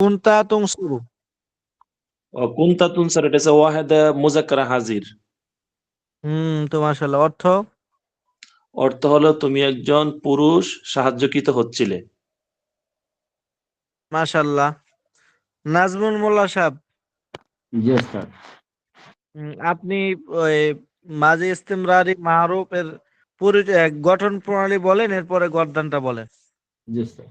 কুনতা তুনসুরু। কুনতা তুনসার, এটা হচ্ছে ওয়াহেদ মুজাক্কার হাজির। তো মাশাআল্লাহ, অর্থ? অর্থ হলো তুমি একজন পুরুষ সাহায্যকৃত হচ্ছিলে। মাশাআল্লাহ। নাজমুল মোল্লা সাহেব, জি স্যার। আপনি ওই মাজি ইস্তিমরারি মারুফের গঠন প্রণালী বলেন, এরপরে গর্দানটা বলেন। জি স্যার।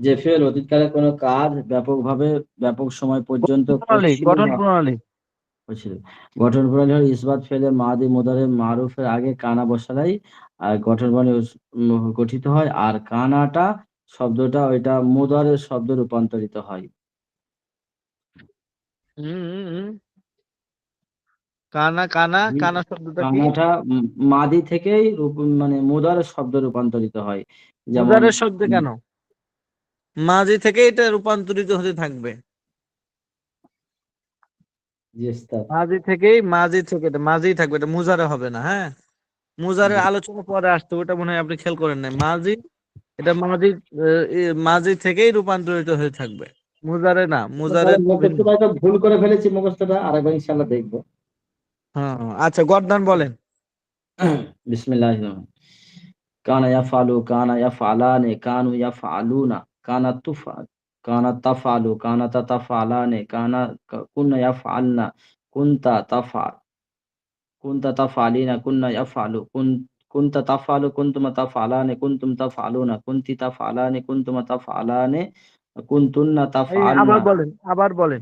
যে ফেল অতীতকালে কোনো কাজ ব্যাপকভাবে ব্যাপক সময় পর্যন্ত করছিল গঠন বা প্রণালী। করছিল। গঠন প্রণালী হলো ইসবাত ফেলে মাদি মুদারে মারুফের আগে কানা বসালাই আর গঠন প্রণালী গঠিত হয়, আর কানাটা শব্দটা ওইটা মুদারের শব্দ রূপান্তরিত হয়। কানা কানা কানা শব্দটা কি? কানাটা মাদি থেকেই মানে মুদারের শব্দ রূপান্তরিত হয়। যেমন মুজারের শব্দ কেন? মাজি থেকে এটা রূপান্তরিত হতে থাকবে। জি স্যার। মাজি থেকে এটা মাজি থাকবে, এটা মুজারে হবে না। হ্যাঁ, মুজারের আলোচনা পরে আসতো, ওটা মনে হয় আপনি খেয়াল করেন নাই। এটা মাজি থেকেই রূপান্তরিত হয়ে থাকবে, মুজারে না। মুজারের ভিন্ন। মুখস্থটা একটা ভুল করে ফেলেছি, মুখস্থটা আরেকবার ইনশাআল্লাহ দেখবো। হ্যাঁ, আচ্ছা, গর্দান বলেন। বিসমিল্লাহির রহমানির রহিম। কানা ইয়াফআলু, কানা ইয়াফআলানে, কানু ইয়াফআলুনা, কানা তুফআল, কানা তাফআলু, কানা তাতাফআলানে, কুননা ইয়াফআলনা, কুনতা তাফআল, কুনতা তাফআলিনা, কুননা ইয়াফআলু, কুনতা তাফআলু, কুনতুমা তাফআলানে, কুনতুম তাফআলুনা, কুনতি তাফআলানে, কুনতুমা তাফআলানে, কুনতুন্না আবার তাফআলনা। বলেন, আবার বলেন।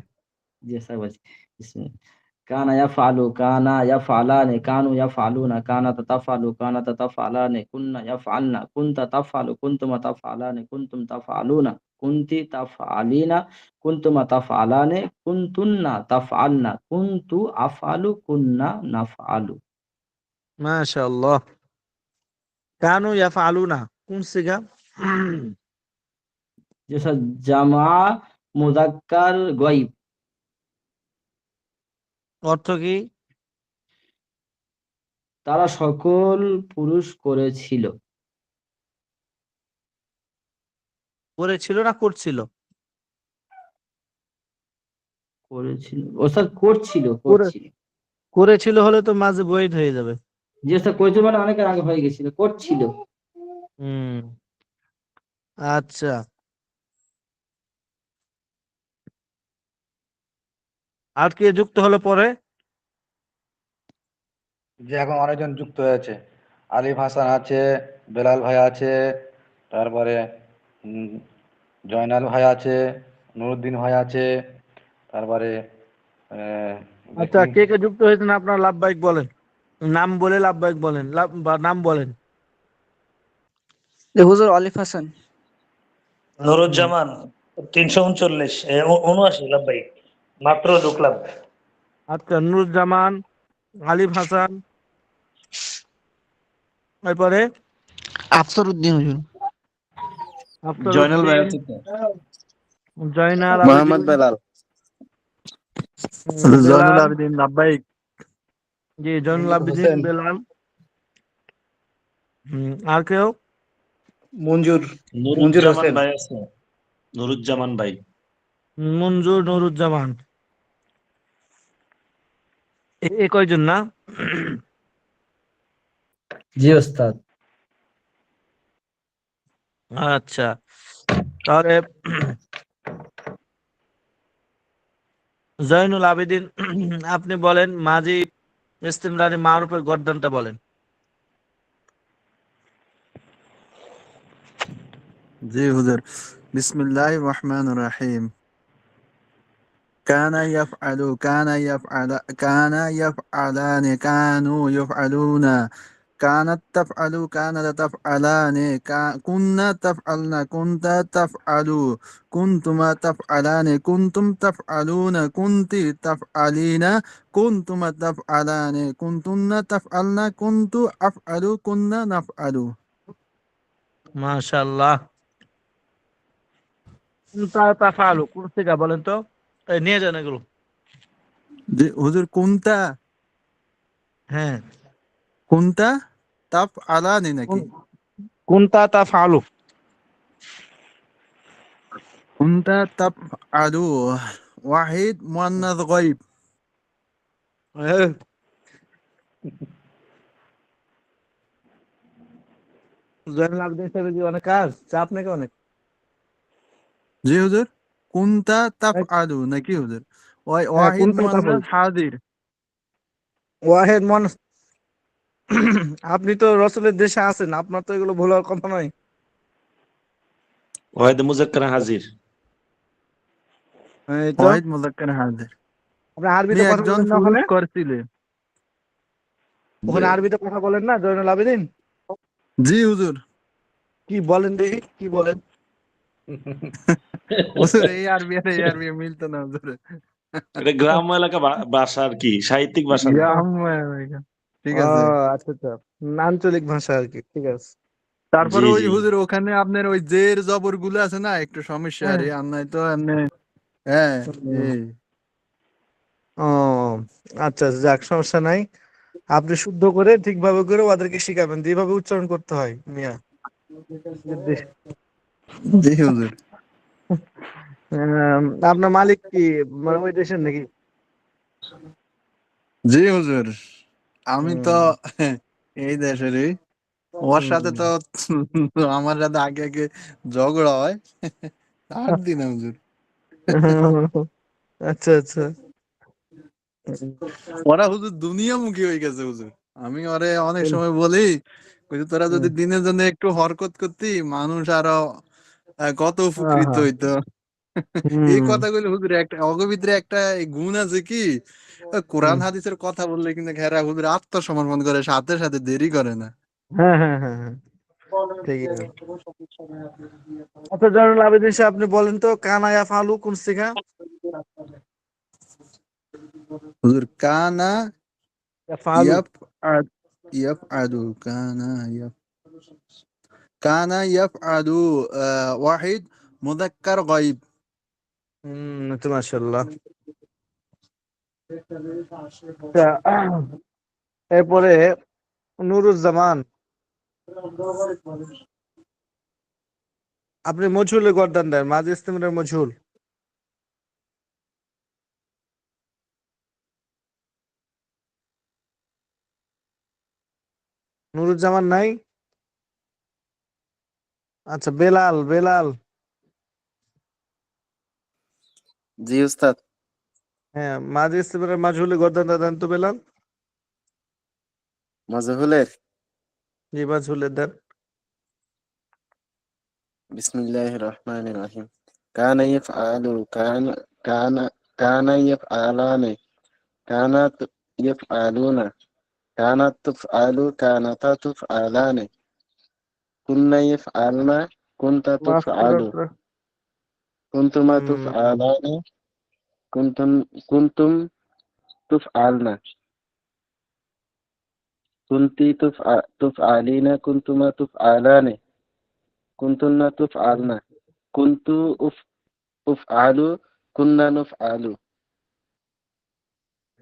জি স্যার বলছি। বিসমিল্লাহ। কানা ইয়াফআলু, কানা ইয়াফআলানে, কানু ইয়াফআলুনা, কানা তাতাফআলু, কানা তাতাফআলানে, কুননা ইয়াফআলনা, কুনতা তাফআলু, কুনতুমা তাফআলানে, কুনতুম তাফআলুনা, কুনতি তাফআলিনা, কুনতুমা তাফআলানে, কুনতুন্না তাফআলনা, কুনতু আফআলু, কুননা নাফআলু। মাশাআল্লাহ। কানু ইয়াফআলুনা কোন সিগা? যে স্যার জামা মুযাক্কার গায়ব। অর্থ কি? তারা সকল পুরুষ করেছিল। করেছিল না করছিল? করেছিল ও স্যার, করছিল করে করছিল। করেছিল হলে তো মাঝে বৈধ হয়ে যাবে। যে স্যার করেছিল মানে অনেকের আগে হয়ে গেছিল, করছিল। হুম, আচ্ছা। আর কে যুক্ত হলো পরে? যে এখন অনেকজন যুক্ত হয়েছে। আলিফ হাসান আছে, বেলাল ভাই আছে, তারপরে উম, জয়নাল ভাই আছে, নুরুদ্দিন ভাই আছে, তারপরে আচ্ছা, দেখি কে কে যুক্ত হয়েছেন আপনার লাভবাহিক বলেন। নাম বলে লাভবাহিক বলেন, বা নাম বলেন। হুজুর আলিফ হাসান। নুরুজ্জামান 339 79 লাভবাই, মাত্র ঢুকলাম। আচ্ছা, নুরুজ্জামান, আলিফ হাসান, এরপরে আফসর উদ্দিন হুজুর। আফতার জয়নাল ভাই উদ্দিন, আছে তো? জয়নাল মোহাম্মদ আবেদিন, বেলাল। বেলাল। জয়নুল আবেদিন লাভবাহিক। জি, জয়নুল মঞ্জুর আবেদিন, হোসেন, বেলাল। আর কেউ? মঞ্জুর মঞ্জুর নুরুজ্জামান হোসেন। ভাই আছে, নুরুজ্জামান ভাই। মঞ্জুর, নুরুজ্জামান, এ কয়জন না? জি ওস্তাদ। আচ্ছা, তাহলে জয়নুল আবেদিন, আপনি বলেন মাজি ইস্তিমরারি মারুফের গর্দানটা বলেন। জি হুজুর। বিসমিল্লাহির রহমানির রহিম। كان يفعل، كان يفعل، كان يفعلان، كانوا يفعلون، كانت تفعل، كانت تفعلان، كنا تفعلن، كنت تفعل، كنتما تفعلان، كنتم تفعلون، كنت تفعلين، كنتما تفعلان، كنتن تفعلن، كنت أفعل، كنا نفعل। মাশাআল্লাহ। তাফআলু কোন থেকে বলেন তো? নিয়ে যান এগুলো। হুজুর কোনটা, হ্যাঁ, কোনটা তাফ আলানি নাকি? কোনতা তাফআলু। কুনতা তাফআলু ওয়াহিদ মুয়ান্নাস গায়ব হ্যাঁ, জয়নুল আবেদিন সাহেবের কি অনেক কাজ, চাপ নাকি অনেক? জি হুজুর কুনতা হ্যাঁ, তাফআলু নাকি হুজুর হ্যাঁ, ওয়াহিদ কোনটা তাফল? মুয়ান্নাস হাজির ওয়াহেদ মন, আপনি তো রসুলের দেশে আছেন, আপনার তো এগুলো ভুল হওয়ার কথা নয়। ওয়াহিদ মুজাক্কার হাজির। এই তো, ওয়াহিদ মুযাক্কার হাজির আপনি আপনি আরবিতে কথা একজন বলেন না পুরুষ ওখানে? করছিলেন ওখানে আরবিতে কথা বলেন না জয়নুল আবেদিন? জি হুজুর কি বলেন দেখি, কি বলেন? হুজুর এই আরবি আর এই আরবি মিলতো না হুজুর এটা গ্রাম্য এলাকা ভাষা আর কি, সাহিত্যিক ভাষা না। ঠিক ও আছে আচ্ছা আচ্ছা, আঞ্চলিক ভাষা আর কি, ঠিক আছে। তারপরে জি ওই জি। হুজুর ওখানে আপনার ওই জের জবর গুলো আছে না একটু সমস্যা হ্যাঁ, আরে আর নাই তো এমনি হ্যাঁ হুম, এই ও আচ্ছা আচ্ছা, যাক সমস্যা নাই। আপনি শুদ্ধ করে ঠিকভাবে করে ওদেরকে শিখাবেন যেভাবে উচ্চারণ করতে হয় মিয়া। জি হুজুর আপনার মালিক কি মানে ওই দেশের নাকি? জি হুজুর আমি তো হুম, এই দেশেরই ওর সাথে তো আমার সাথে আগে আগে ঝগড়া হয় আর দিন হুজুর আচ্ছা আচ্ছা। ওরা হুজুর দুনিয়ামুখী হয়ে গেছে হুজুর আমি ওরে অনেক সময় বলি কইছি, তোরা যদি দিনের জন্য একটু হরকত করতি মানুষ আরো কত উপকৃত আহা, হইতো এই হুম, কথাগুলো হুজুর একটা অগভিতরে একটা এই গুণ আছে কি কোরআন হুম, হাদিসের কথা বললে কিন্তু ঘেরা হুজুর আত্মসমর্পণ করে সাথে সাথে দেরি করে না হ্যাঁ হ্যাঁ হ্যাঁ হ্যাঁ, ঠিকই আছে। আচ্ছা জয়নুল আবেদিন সাহেব, আপনি বলেন তো কানায়া ফালু কোন সিগা? হুজুর কানা ফালু। ইয়াফ ইয়াফ আদু কানা ইয়াফ আদু ওয়াহিদ মুযাক্কার গায়ব তো মাশাআল্লাহ। আচ্ছা, এরপরে নুরুজ্জামান, আপনি মজহুলে গর্দান দেন, মাঝ ইস্তেমিনের মজহুল। নুরুজ্জামান নাই? আচ্ছা, বেলাল, বেলাল, জি উস্তাদ হ্যাঁ, মাঝ ইস্তেমিনের মজহুলে গর্দান দেন তো বেলাল। মাজহুলের জি, মজহুলে দেন। বিসমিল্লাহির রহমানির রহিম কানা ইয়াফআলু কানা কানা ইয়াফআলানি কানাত ইয়াফআলুনা কানাত তুফআলু কানাতা তুফআলানি কুন্না ইয়াফআলনা কুনতা তুফআলু মাফকুরাতরা। কুনতুমা তুফআলানি কুনতুম কুনতুম তুফআলনা কুনতি তুফআলিনা কুনতুমা তুফআলানি কুনতুন্না তুফআলনা কুনতু উফআলু কুন্না নুফআলু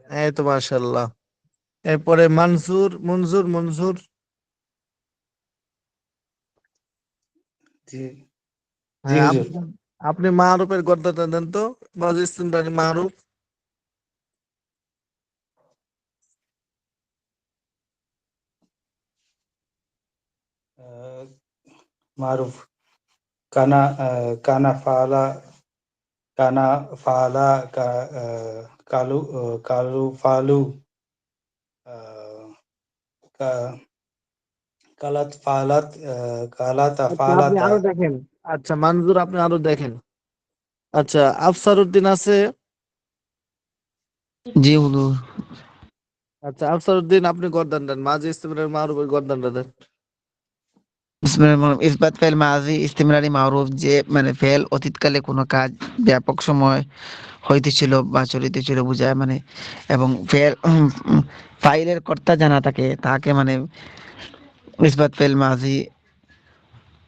এই তো মাশাআল্লাহ। এরপরে মানসুর, মনজুর, মনজুর। জি জি হ্যাঁ, হুজুর। আপনি আপনি মারুফের গর্দাটা দেন তো, মাঝ ইস্তেমিনের মারুফ। আহ, মারুফ কানা কানা ফালা কানা ফালা কালু কালু ফালু আহ, কা- কালাত ফালাত কালাতা আচ্ছা, আপনি ফালাতা। আরো দেখেন। আচ্ছা, মানজুর আপনি আরো দেখেন। আচ্ছা, আফসারউদ্দিন আছে? জি হুজুর আচ্ছা, আফসারউদ্দিন আপনি গর্দান দেন, মাঝ ইস্তেমিনের মারুফের গর্দানটা দেন। ইসবাত ফেল মাজি ইস্তিমরারি মারুফ যে মানে ফেল অতীতকালে কোনো কাজ ব্যাপক সময় হইতেছিল বা চলিতেছিল বুঝায় মানে এবং ফেল ফাইলের কর্তা জানা থাকে তাকে মানে ইসবাত ফেল মাজি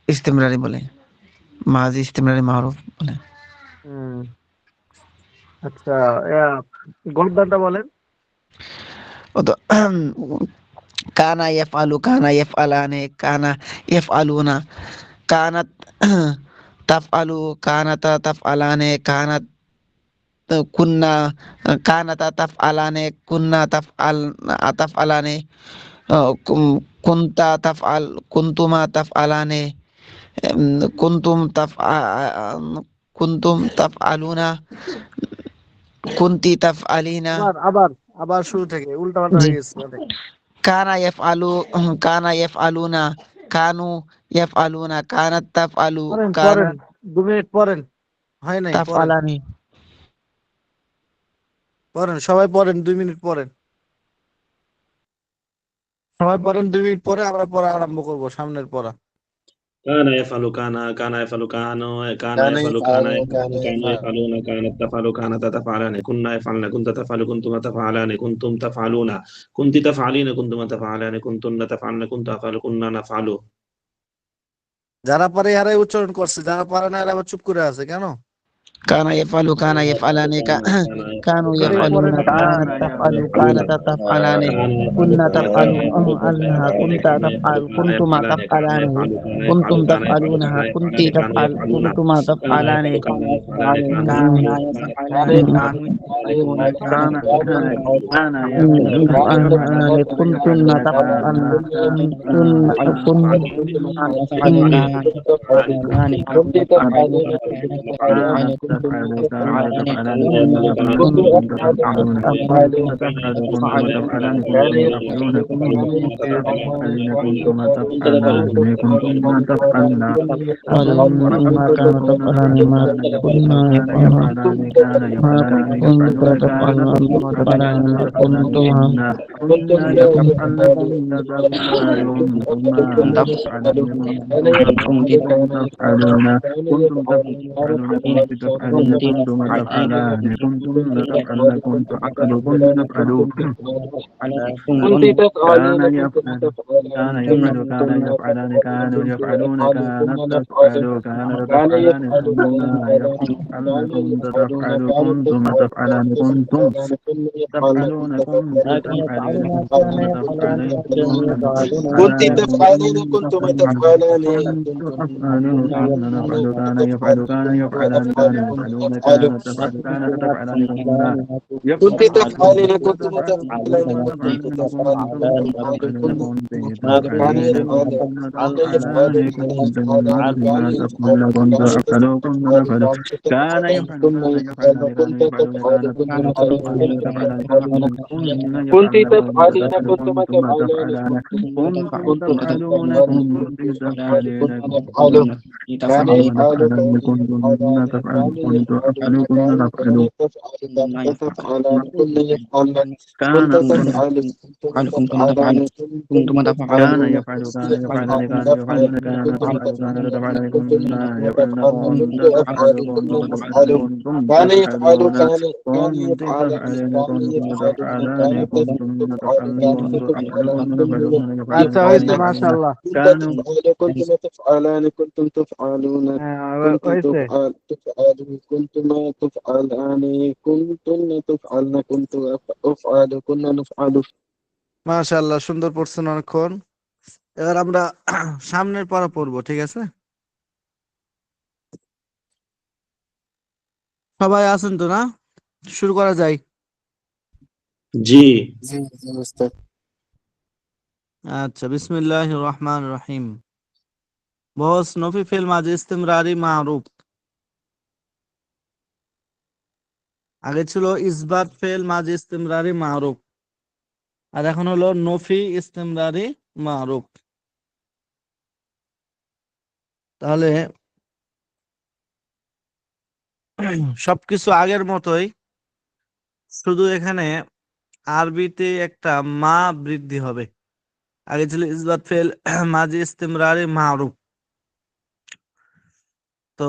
ইস্তিমরারি বলে মাজি ইস্তিমরারি মারুফ বলে হুম, আচ্ছা, গর্দানটা বলেন। ও তো কানা ইয়াফআলু কানা ইয়াফআলানে কানা ইয়াফআলুনা কানাত তাফআলু, কানাতা তাফআলানে, কুন্না, কানাতা তাফআলানে, কুন্না তাফআলানে, কুনতা তাফআল, কুনতুমা তাফআলানে, কুনতুম কুনতুম তাফআলুনা, কুনতি তাফআলিনা। আবার আবার শুরু থেকে উল্টা পাল্টা জি। হয়ে গেছে অনেক। কানা ইয়াফআলু, কানা ইয়াফআলুনা, কানু ইয়াফআলুনা, কানাত তাফআলু, পড়েন কানা পড়েন 2 মিনিট পড়েন, হয় নাই, পড়েন তাফআলানি। পড়েন সবাই পড়েন, 2 মিনিট পড়েন, সবাই পড়েন, 2 মিনিট পরে আমরা পড়া আরম্ভ করবো, সামনের পড়া। كان يفعل كان يفعل كان يفعل كانوا يفعلون كانت تفعل كانت تفعلان كنا يفعلن كنت تفعل كنتما تفعلان كنتم تفعلون كنت تفعلين كنتما تفعلان كنتن تفعلن كنت أفعل كنا نفعل যারা পারে এরাই উচ্চারণ করছে, যারা পারে না এরা আবার চুপ করে আছে কেন? কানা ইয়াফআলু, কানা ইয়াফআলানি, কানু পরে ইয়াফআলুনা, কানাত তাফআলু, কানাতা তাফআলানি, কুন্না তাফআলু, আলনাহা, কুনতা তাফআল, কুনতুমা তাফআলানি, কুনতুম তাফআলুনাহা, কুনতি তাফআল, কুনতুমা তাফআলানি। কুনতুন্না তাফআলনা, ما كان تفعلان ما كنا يفعلان ما كنت تفعلن أنتم تفعلان ما كنتما كنت تفعلين كنتم تفعلان كانوا يفعلون كانت تفعل كان يفعلون كنت تفعل كنتم تفعلان كنتم تفعلون كنت تفعلين كنت تفعلين كنتم تفعلان نفعل كان يفعل كان يفعلان كان يفعلون كانت تفعل كانت تفعلان كنت تفعلين كنتم تفعلين كنت تفعلين كان يفعل كنت تفعلين كنتم تفعلين كنتم تفعلون كنتم تفعلين كان يفعل كنتم تفعلون كنت أفعل كنت تفعلون تفعلان كن يفعلن كنت تفعل كنتم تفعلون كنتم تفعلون كان يفعل كان يفعلان كان يفعلون كان تفعل كان تفعلان كنا يفعلن كنت تفعل كنتم تفعل كنتم كان يفعل تفعلون كان كنت يفعل تفعلين كان كنتم يفعل تفعلان كنتم تفعلون كنت أفعل كنت تفعلون আচ্ছা হয়েছে, মাশাআল্লাহ। كانوا كنتم تفعلان كنتم تفعلون كنتم হয়েছে। تفعلون كنتم تفعلان كنتن تفعلن كنت أفعل كنا نفعل মাশাআল্লাহ, সুন্দর পড়ছেন অনেকক্ষণ। এবার আমরা সামনের পড়া পড়বো, ঠিক আছে? সবাই আছেন তো না? শুরু করা যায়। জি আচ্ছা, বিসমিল্লাহির রহমানির রহিম। বস নফি ফিল মাজি ইস্তিমরারি মারুফ। আগে ছিল ইসবাত ফেল মাজি ইস্তিমরারি মারুফ, আর এখন হলো নফি ইস্তিমরারি মারুফ। তাহলে সবকিছু আগের মতোই, শুধু এখানে আরবিতে একটা মা বৃদ্ধি হবে। আগে ছিল ইসবাত ফেল মাজি ইস্তিমরারি মারুফ, তো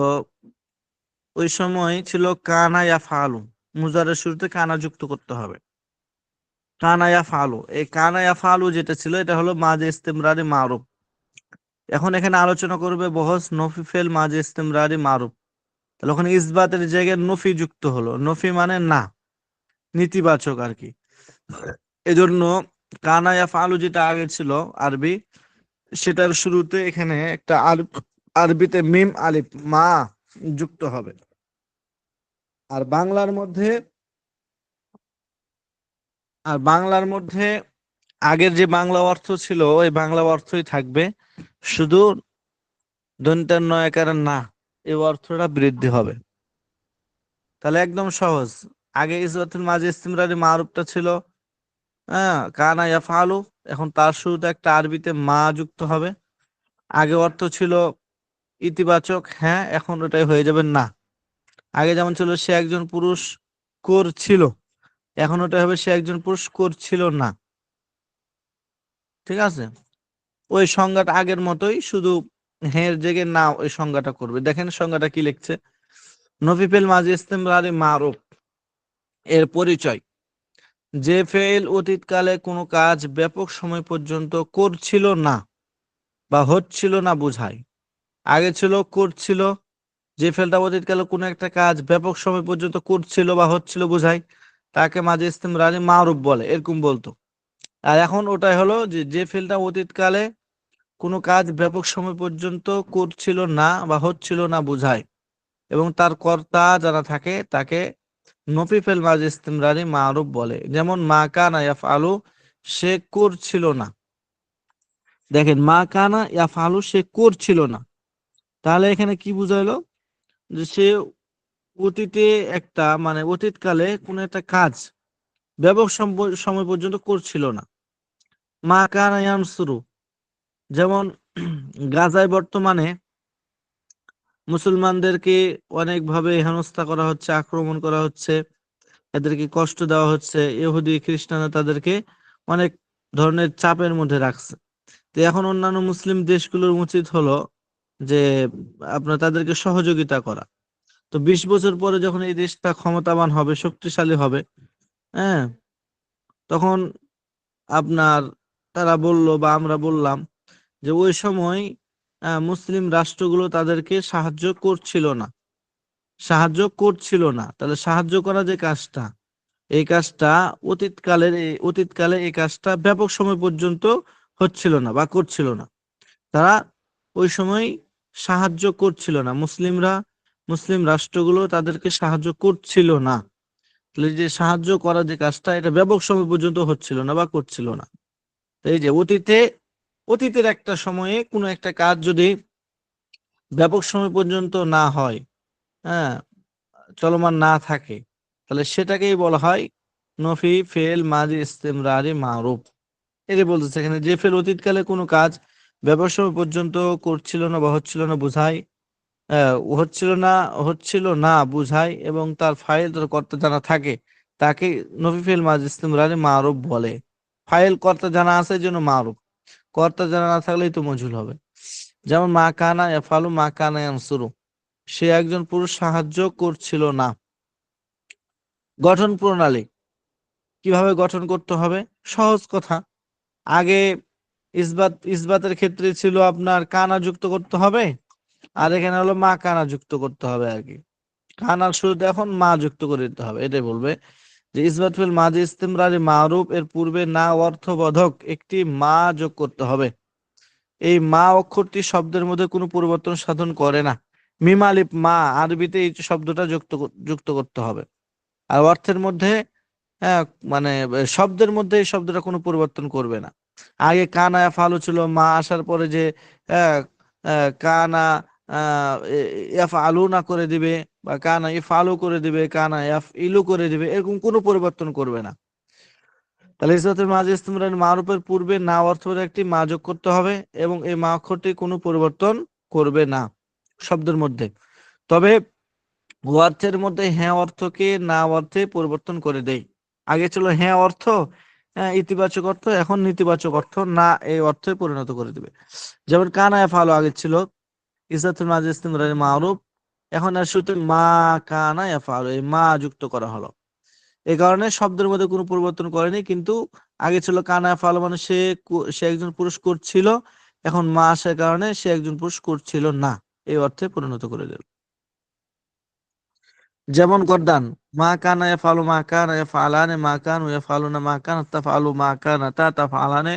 ওই সময় ছিল কানা ইয়া ফালু, মুজারের শুরুতে কানা যুক্ত করতে হবে। কানা ইয়া ফালু, এই কানা ইয়া ফালু যেটা ছিল এটা হলো মাজি ইস্তিমরারি মারুফ। এখন এখানে আলোচনা করবে বহস নফি ফেল মাজি ইস্তিমরারি মারুফ। তাহলে ওখানে ইসবাতের জায়গায় নফি যুক্ত হলো। নফি মানে না, নীতিবাচক আর কি। এজন্য কানা ইয়া ফালু যেটা আগে ছিল আরবি, সেটার শুরুতে এখানে একটা আরবিতে মিম আলিফ মা যুক্ত হবে। আর বাংলার মধ্যে আগের যে বাংলা অর্থ ছিল ওই বাংলা অর্থই থাকবে, শুধু দন্তের নয়াকারের না এই অর্থটা বৃদ্ধি হবে। তাহলে একদম সহজ। আগে ইসবাতুল মাজি ইস্তিমরারি মারুফটা ছিল কানা ইয়াফআলু, এখন তার শুরুতে একটা আরবিতে মা যুক্ত হবে। আগে অর্থ ছিল ইতিবাচক, হ্যাঁ, এখন ওটাই হয়ে যাবে না। আগে যেমন ছিল সে একজন পুরুষ করছিল, এখন ওটা হবে সে একজন পুরুষ করছিল না। ঠিক আছে, ওই সংজ্ঞাটা আগের মতোই, শুধু হের জেগে না ওই সংজ্ঞাটা করবে। দেখেন সংজ্ঞাটা কি লিখছে, নফিফেল মাজি ইস্তিমরারি মারুফ এর পরিচয়, যে ফেল অতীতকালে কোনো কাজ ব্যাপক সময় পর্যন্ত করছিল না বা হচ্ছিল না বুঝায়। আগে ছিল করছিল, যে ফেলটা অতীতকালে কোনো একটা কাজ ব্যাপক সময় পর্যন্ত করছিল বা হচ্ছিল বুঝায়, তাকে মাঝে ইস্তিমরারি মারুফ বলে, এরকম বলতো। আর এখন ওটাই হলো যে ফেলটা অতীতকালে কোনো কাজ ব্যাপক সময় পর্যন্ত করছিল না বা হচ্ছিল না বুঝায় এবং তার কর্তা যারা থাকে তাকে নফিফেল মাঝে ইস্তিমরারি মারুফ বলে। যেমন মা কানা ইয়াফআলু, সে করছিল না। দেখেন মা কানা ইয়াফআলু, সে করছিল না, তাহলে এখানে কি বুঝাইলো, যে সে অতীতে একটা মানে অতীতকালে কোন একটা কাজ ব্যাপক সময় পর্যন্ত করছিল না। মা কানা ইয়ানসুরু, যেমন গাজায় বর্তমানে মুসলমানদেরকে অনেকভাবে হেনস্থা করা হচ্ছে, আক্রমণ করা হচ্ছে, এদেরকে কষ্ট দেওয়া হচ্ছে, ইহুদি খ্রিস্টানরা তাদেরকে অনেক ধরনের চাপের মধ্যে রাখছে। তো এখন অন্যান্য মুসলিম দেশগুলোর উচিত হলো যে আপনার তাদেরকে সহযোগিতা করা। তো 20 বছর পরে যখন এই দেশটা ক্ষমতাবান হবে, শক্তিশালী হবে, হ্যাঁ, তখন আপনার তারা বলল বা আমরা বললাম যে ওই সময় মুসলিম রাষ্ট্রগুলো তাদেরকে সাহায্য করছিল না। তাহলে সাহায্য করা যে কাজটা, এই কাজটা অতীতকালে এই কাজটা ব্যাপক সময় পর্যন্ত হচ্ছিল না বা করছিল না। তারা ওই সময় সাহায্য করছিল না, মুসলিম রাষ্ট্রগুলো তাদেরকে সাহায্য করছিল না। তাহলে যে সাহায্য করা যে কাজটা, এটা ব্যাপক সময় পর্যন্ত হচ্ছিল না বা করছিল না। তো এই যে অতীতের একটা সময়ে কোনো একটা কাজ যদি ব্যাপক সময় পর্যন্ত না হয়, হ্যাঁ, চলমান না থাকে, তাহলে সেটাকেই বলা হয় নফি ফেল মাজি ইস্তিমরারি মারুফ। এটাই বলতেছে এখানে, যে ফেল অতীতকালে কোনো কাজ ব্যাপক সময় পর্যন্ত করছিল না বা হচ্ছিল না বুঝায়, হচ্ছিল না বুঝায় এবং তার ফাইল তার কর্তা জানা থাকে, তাকে নফি ফেল মাজি ইস্তিমরারি মারুফ বলে। ফাইল কর্তা জানা আছে এই জন্য মারুফ, কর্তা জানা না থাকলেই তো মজহুল হবে। যেমন মা কানা ইয়াফআলু মা কানা ইয়ানসুরু, সে একজন পুরুষ সাহায্য করছিল না। গঠন প্রণালী কিভাবে গঠন করতে হবে, সহজ কথা। আগে ইসবাতের ক্ষেত্রে ছিল আপনার কানা যুক্ত করতে হবে, আর এখানে হলো মা কানা যুক্ত করতে হবে আর কি। কানার শুরুতে এখন মা যুক্ত করে দিতে হবে। এটাই বলবে যে ইসবাত ফিল মাজি ইস্তিমরারি মারুফ এর পূর্বে না অর্থবোধক একটি মা যোগ করতে হবে। এই মা অক্ষরটি শব্দের মধ্যে কোনো পরিবর্তন সাধন করে না। মিম আলিফ মা, আরবিতে এই শব্দটা যুক্ত করতে হবে। আর অর্থের মধ্যে, হ্যাঁ, মানে শব্দের মধ্যে এই শব্দটা কোনো পরিবর্তন করবে না। আগে কানা ইয়াফআলু ছিল, মা আসার পরে যে আহ, কানা ইয়াফআলুনা করে দিবে বা কানা ইফআলু করে দিবে, কানা ইয়াফইলু করে দিবে, এরকম কোনো পরিবর্তন করবে না। তাহলে ইসবাতুল মাজি ইস্তিমরারি মারুফের পূর্বে না অর্থের একটি মা যোগ করতে হবে এবং এই মা অক্ষরটি কোনো পরিবর্তন করবে না শব্দের মধ্যে। তবে অর্থের মধ্যে হ্যাঁ অর্থকে না অর্থে পরিবর্তন করে দেয়। আগে ছিল হ্যাঁ অর্থ, ইতিবাচক অর্থ, এখন নেতিবাচক অর্থ না এই অর্থে পরিণত করে দিবে। যেমন কানা ইয়াফআলু আগে ছিল ইসবাতুল মাজি ইস্তিমরারি মারুফ, এখন আর শুধু মা কানা ইয়াফআলু, এই মা যুক্ত করা হলো। এই কারণে শব্দের মধ্যে কোনো পরিবর্তন করেনি। কিন্তু আগে ছিল কানা ইয়াফআলু মানে সে একজন পুরুষ করছিল, এখন মা আসার কারণে সে একজন পুরুষ করছিল না, এই অর্থে পরিণত করে দিল। যেমন গর্দান মা কানা ইয়াফআলু মা কানা ইয়াফআলানে মা কানু ইয়াফআলুনা মা কানাত তাফআলু মা কানাতা তাফআলানে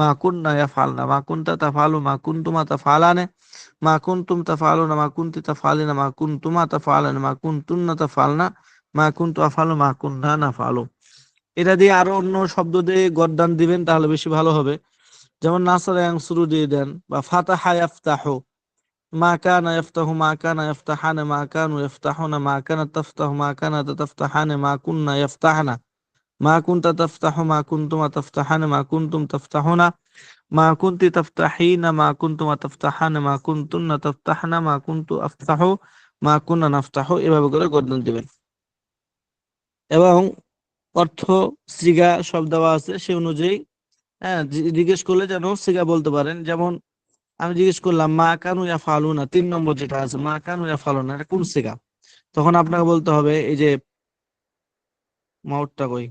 মা কুন্না ইয়াফআলনা, মা কুনতা তাফআলু, মা কুনতুমা তাফআলানে, মা কুনতুম তাফআলুনা, মা কুনতি তাফআলিনা, মা কুনতুমা তাফআলানে, মা কুনতুন্না তাফআলনা, মা কুনতু আফআলু, মা কুননা নাফআলু। এটা দিয়ে আরো অন্য শব্দ দিয়ে গর্দান দিবেন, তাহলে বেশি ভালো হবে। যেমন নাসরা ইয়ানসুরু দিয়ে দেন, বা ফাতাহা ইয়াফতাহু, মা কানা ইয়াফতাহু, মা কানা ইয়াফতাহানা, মা কানু ইয়াফতাহুনা, মা কানাত তাফতাহু, মা কানাত তাফতাহানা, মা কুননা ইয়াফতাহনা, মা কুনতা তাফতাহু, মা কুনতুমা তাফতাহানা, মা কুনতুম তাফতাহুনা, মা কুনতি তাফতাহিনা, মা কুনতুমা তাফতাহানা, মা কুনতুন্না তাফতাহনা, মা কুনতু আফতাহু, মা কুননা নাফতাহু। এভাবে করে গর্দন দিবেন। এবং অর্থ সিগা সব দেওয়া আছে, সে অনুযায়ী জিজ্ঞেস করলে যেন সিগা বলতে পারেন। যেমন আমি জিজ্ঞেস করলাম মা কানু ইয়াফআলুনা, 3 নম্বর যেটা আছে মা কানু ইয়াফআলুনা, এটা কোন সিগা? তখন আপনাকে বলতে হবে এই যে মাউটটা কই,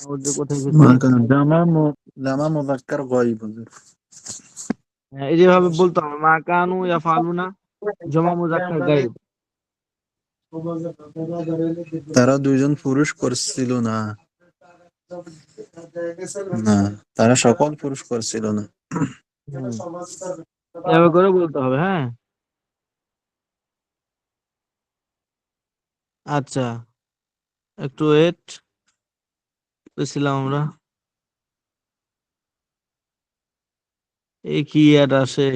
মাউট যে কোথায় গেছে? জামা মুযাক্কার গায়ব হুজুর। এই যেভাবে বলতে হবে মা কানু ইয়াফআলুনা, জমা মুযাক্কার গায়ব। তারা দুইজন পুরুষ করছিল না, না তারা সকল পুরুষ করছিল না। এভাবে করে বলতে হবে। হ্যাঁ, আচ্ছা, একটু ওয়েট পেছিলাম আমরা। এই কি অ্যাড আসে?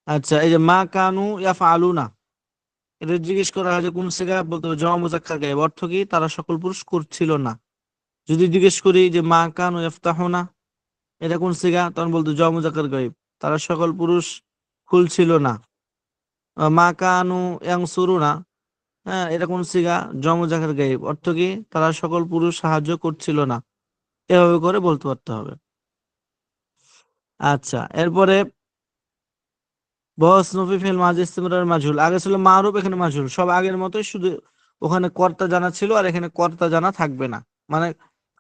আচ্ছা, এই যে মা কানু ইয়াফআলুনা, এটা জিজ্ঞেস করা হয় যে কোন সিগা, বলতে হবে জমা মুযাক্কার গায়ব। অর্থ কি? তারা সকল পুরুষ করছিল না। যদি জিজ্ঞেস করি যে মা কানু ইয়াফতাহুনা, এটা কোন সিগা, তখন বলতো জমা মুযাক্কার গায়ব, তারা সকল পুরুষ খুলছিল না। মা কানু ইয়ানসুরুনা, হ্যাঁ, এটা কোন সিগা, জমা মুযাক্কার গায়ব। অর্থ কি? তারা সকল পুরুষ সাহায্য করছিল না। এভাবে করে বলতে পারতে হবে। আচ্ছা, এরপরে বস নফি ফিল মাজি ইসতিমরার মাজহুল। আগে ছিল মারুফ, এখানে মাজহুল। সব আগের মতোই, শুধু ওখানে কর্তা জানা ছিল আর এখানে কর্তা জানা থাকবে না। মানে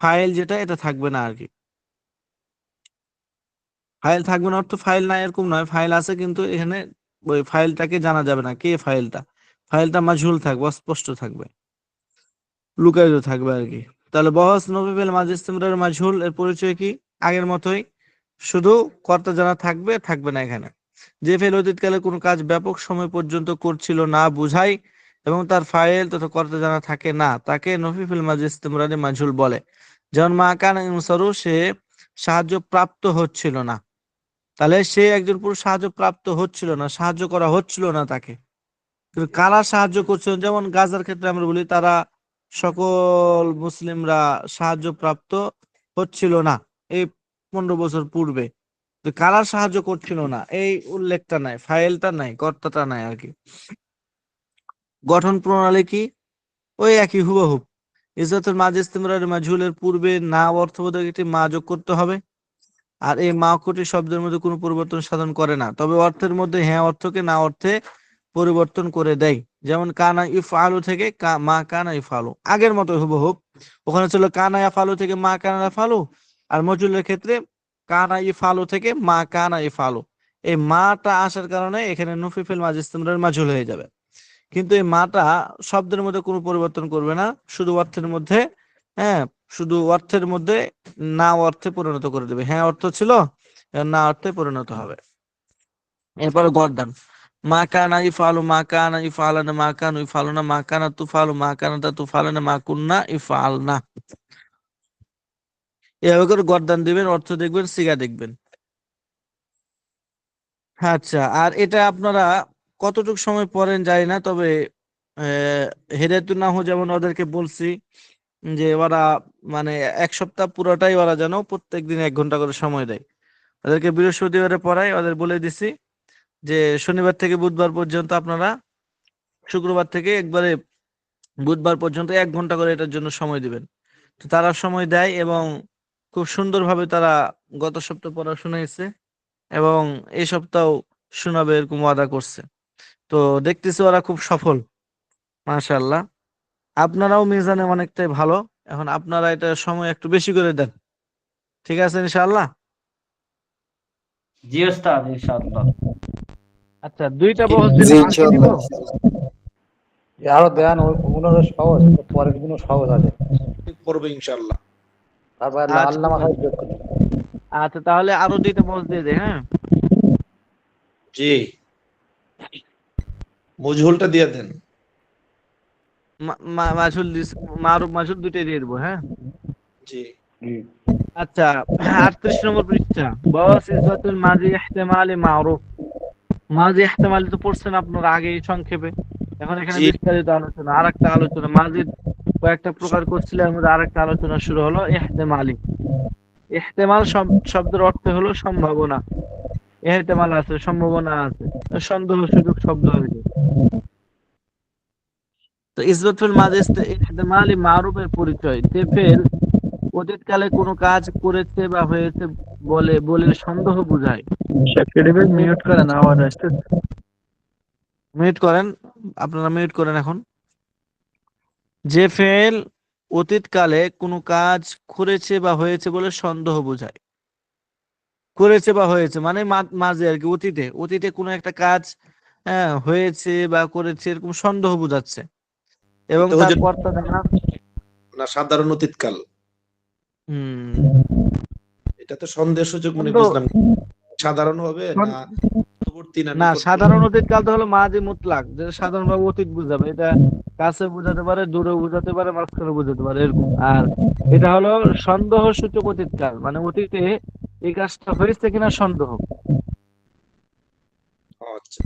ফাইল যেটা, এটা থাকবে না আর কি। ফাইল থাকবে না অর্থ ফাইল নাই এরকম নয়, ফাইল আছে, কিন্তু এখানে ওই ফাইলটাকে জানা যাবে না কে ফাইলটা। ফাইলটা মাজহুল থাকবে, অস্পষ্ট থাকবে, লুকায়িত থাকবে আর কি। তাহলে বহস নফি ফিল মাজি ইসতিমরার মাজহুল এর পরিচয় কি? আগের মতোই, শুধু কর্তা জানা থাকবে, থাকবে না এখানে। যে ফেল অতীতকালে কোনো কাজ ব্যাপক সময় পর্যন্ত করছিল না বুঝায় এবং তার ফাইল তথা কর্তা জানা থাকে না, তাকে নফি ফিল মাজি ইসতিমরারি মাজহুল বলে। যেমন মা কানা ইনসারু, সে সাহায্য প্রাপ্ত হচ্ছিল না। তাহলে সে একজন পুরুষ সাহায্য প্রাপ্ত হচ্ছিল না, সাহায্য করা হচ্ছিল না তাকে। কিন্তু কারা সাহায্য করছিল? যেমন গাজার ক্ষেত্রে আমরা বলি তারা সকল মুসলিমরা সাহায্য প্রাপ্ত হচ্ছিল না এই 15 বছর পূর্বে। তো কারা সাহায্য করছিল না এই উল্লেখটা নাই, ফাইলটা নাই, কর্তাটা নাই আর কি। গঠন প্রণালী কি? ওই একই হুবহুব। ইজ্জতের মাঝে ইস্তিমরার মাজহুলের পূর্বে না অর্থবোধক একটি মা যোগ করতে হবে। আর এই মা অক্ষরটি শব্দের মধ্যে কোনো পরিবর্তন সাধন করে না, তবে অর্থের মধ্যে হ্যাঁ অর্থকে না অর্থে পরিবর্তন করে দেয়। যেমন কানা ইফআলু থেকে মা কানা ইফআলু, আগের মতো হুবহুব। ওখানে ছিল কানা ইফআলু থেকে মা কানা ইফআলু, আর মজুলের ক্ষেত্রে কানা ইফআলু থেকে মা কানা ইফআলু। এই মাটা আসার কারণে এখানে নুফিফিল মাঝ ইস্তিমরার মাজহুল হয়ে যাবে। কিন্তু এই মাটা শব্দের মধ্যে কোনো পরিবর্তন করবে না, শুধু অর্থের মধ্যে, হ্যাঁ, শুধু অর্থের মধ্যে না অর্থে পরিণত করে দেবে। হ্যাঁ অর্থ ছিল, না অর্থে পরিণত হবে। এরপরে গর্দান, মা কানা ইফআলু, মা কানা ইফআলানা, মা কানু ইফআলুনা, মা কানা তুফআলু, মা কানাতা তুফআলানা, মা কুন্না ইফআলনা। এভাবে করে গর্দান দিবেন, অর্থ দেখবেন, সিগা দেখবেন। আচ্ছা, আর এটা আপনারা কতটুকু সময় পড়েন জানি না, তবে হেদায়েতুন নাহু যেমন ওদেরকে বলছি যে ওরা মানে 1 সপ্তাহ পুরোটাই ওরা যেন প্রত্যেকদিন 1 ঘন্টা করে সময় দেয়। ওদেরকে বৃহস্পতিবারে পড়াই, ওদের বলে দিছি যে শনিবার থেকে বুধবার পর্যন্ত আপনারা, শুক্রবার থেকে একবারে বুধবার পর্যন্ত 1 ঘন্টা করে এটার জন্য সময় দিবেন। তো তারা সময় দেয় এবং খুব সুন্দরভাবে তারা গত সপ্তাহ পড়া শুনাইছে এবং এই সপ্তাহ শোনাবে এরকম ওয়াদা করছে। তো দেখতেছি ওরা খুব সফল, মাশাআল্লাহ। আপনারাও মিজানে অনেকটাই ভালো। এখন আপনারা এটা সময় একটু বেশি করে দেন, ঠিক আছে ইনশাআল্লাহ? জি ওস্তাদ, ইনশাআল্লাহ। আচ্ছা, 2টা বহস দিলে বাকি দিব। আরো দেন ওগুলো সহজ, পরের গুলো সহজ আছে। পড়বে ইনশাআল্লাহ। তারপরে আচ্ছা আল্লাহ ঠিক মাথায় আছে। যোগ করতে হবে। আচ্ছা তাহলে আরো দুইটা মজ দিয়ে দে, হ্যাঁ। জি, মজহুলটা দিয়ে দেন। মাসুল মারুফ মাসুল দুইটাই দিয়ে দেবো, হ্যাঁ। জি, হুম। আচ্ছা 38 নম্বর পৃষ্ঠা, বস ইসবাতুল মাজি ইহতিমালি মারুফ। মাজি ইহতিমালি তো পড়ছেন আপনার আগেই সংক্ষেপে, এখন এখানে জি, বিস্তারিত আলোচনা, আরেকটা আলোচনা মাজির কয়েকটা প্রকার করছিলেন, এর মধ্যে আরেকটা আলোচনা শুরু হলো ইহতিমালি। ইহতিমাল শব্দের অর্থ হলো সম্ভাবনা। ইহতিমাল আছে, সম্ভাবনা আছে, সন্দেহ সুযোগ শব্দ আর কি। তো ইসবাতুল মাজি ইহতিমালি মারুফের পরিচয়, যে ফেল অতীতকালে কোনো কাজ করেছে বা হয়েছে বলে বলে সন্দেহ বোঝায়। সাকিব মিউট করেন, আওয়াজ আসছে। মিউট করেন, আপনারা মিউট করেন এখন। যে ফেল অতীতকালে কোনো কাজ করেছে বা হয়েছে বলে সন্দেহ বোঝায়। করেছে বা হয়েছে মানে মাঝে আর কি, অতীতে অতীতে কোনো একটা কাজ হয়েছে বা করেছে এরকম সন্দেহ বোঝাচ্ছে, এবং এটা তার হুজুর কর্তা জানা। না সাধারণ অতীতকাল, হম এটা তো সন্দেহসূচক মানে সন্দেহ বুঝলাম। সাধারণ হবে না সন- পূর্ববর্তী না না, নিকটবর্তী? সাধারণ অতীত কাল তো হলো মাঝি মুতলাক, যেটা সাধারণভাবে অতীত বুঝাবে। এটা কাছে বোঝাতে পারে, দূরে বোঝাতে পারে, মাঝখানে বোঝাতে পারে, এরকম। আর এটা হলো সন্দেহ সূচক অতীত কাল, মানে অতীতে এই কাজটা হয়েছে কিনা সন্দেহ। ও আচ্ছা,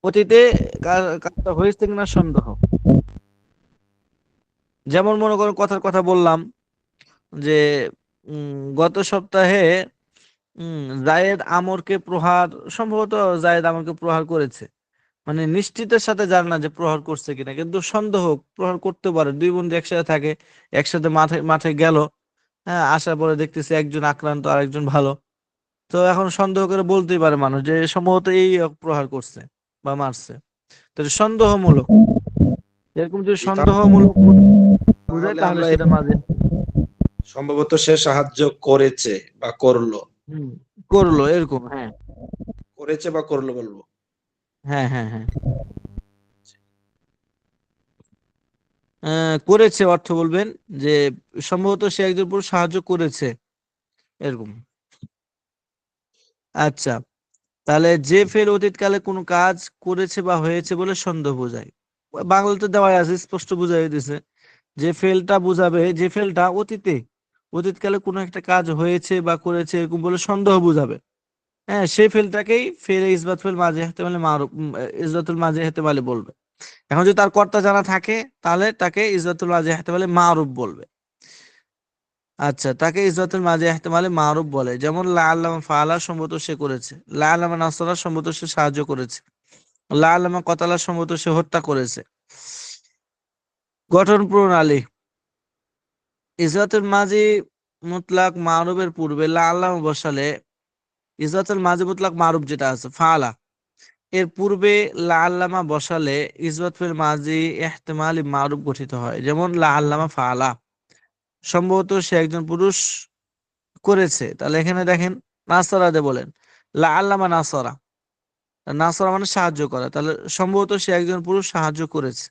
অতীতে কাজটা হয়েছে কিনা সন্দেহ। যেমন মনে করো কথার কথা বললাম যে গত সপ্তাহে জায়েদ আমরকে প্রহার, সম্ভবত জায়েদ আমরকে প্রহার করেছে, মানে নিশ্চিতের সাথে জানে না যে প্রহার করছে কিনা, কিন্তু সন্দেহ প্রহার করতে পারে। দুই বন্ধু একসাথে থাকে, একসাথে মাঠে মাঠে গেল, হ্যাঁ, আসার পরে দেখতেছে একজন আক্রান্ত আর একজন ভালো। তো এখন সন্দেহ করে বলতেই পারে মানুষ যে সম্ভবত এই প্রহার করছে বা মারছে। তো এটা সন্দেহমূলক। এরকম যদি জি, সন্দেহমূলক বুঝায় তাহলে তাহলে আমরা সেটা মাঝে সম্ভবত সে সাহায্য করেছে বা করলো, হুম, করলো, এরকম, হ্যাঁ। করেছে বা করলো বলবো। হ্যাঁ, হ্যাঁ, হ্যাঁ। করেছে অর্থ বলবেন যে সম্ভবত সে একজন পুরুষ সাহায্য করেছে, এরকম। আচ্ছা, তাহলে যে ফেল অতীতকালে কোনো কাজ করেছে বা হয়েছে বলে সন্দেহ বোঝায়। বাংলাতে দেওয়া আছে, স্পষ্ট বুঝাই দিছে যে ফেলটা বুঝাবে, যে ফেলটা অতীতকালে কোনো একটা কাজ হয়েছে বা করেছে এরকম বলে সন্দেহ বুঝাবে। হ্যাঁ, সেই ফেলটাকেই ফেল ইসবাত ফেল মাঝে ইহতেমালে মারুফ, ইসবাতুল মাঝে ইহতেমালে বলবে। এখন যদি তার কর্তা জানা থাকে তাহলে তাকে ইসবাতুল মাঝে ইহতেমালে মারুফ বলবে। আচ্ছা, তাকে ইসবাতুল মাঝে ইহতেমালে মারুফ বলে। যেমন লা আল্লামা ফাআলা, সম্ভবত সে করেছে। লা আল্লামা নাসরা, সম্ভবত সে সাহায্য করেছে। লা আল্লামা কতালা, সম্ভবত সে হত্যা করেছে। গঠন প্রণালী, ইসবাতুল মাঝি মুতলাক মারুফের পূর্বে লা আল্লামা বসালে ইসবাতুল মাঝি মুতলাক মারুফ যেটা আছে ফাআলা, এর পূর্বে লা আল্লামা বসালে ইসবাত ফিল মাজি ইহতিমালি মারুফ গঠিত হয়। যেমন লা আল্লামা ফাআলা, সম্ভবত সে একজন পুরুষ করেছে। তাহলে এখানে দেখেন নাসরা দে বলেন লা আল্লামা নাসরা, নাসরা মানে সাহায্য করা, তাহলে সম্ভবত সে একজন পুরুষ সাহায্য করেছে।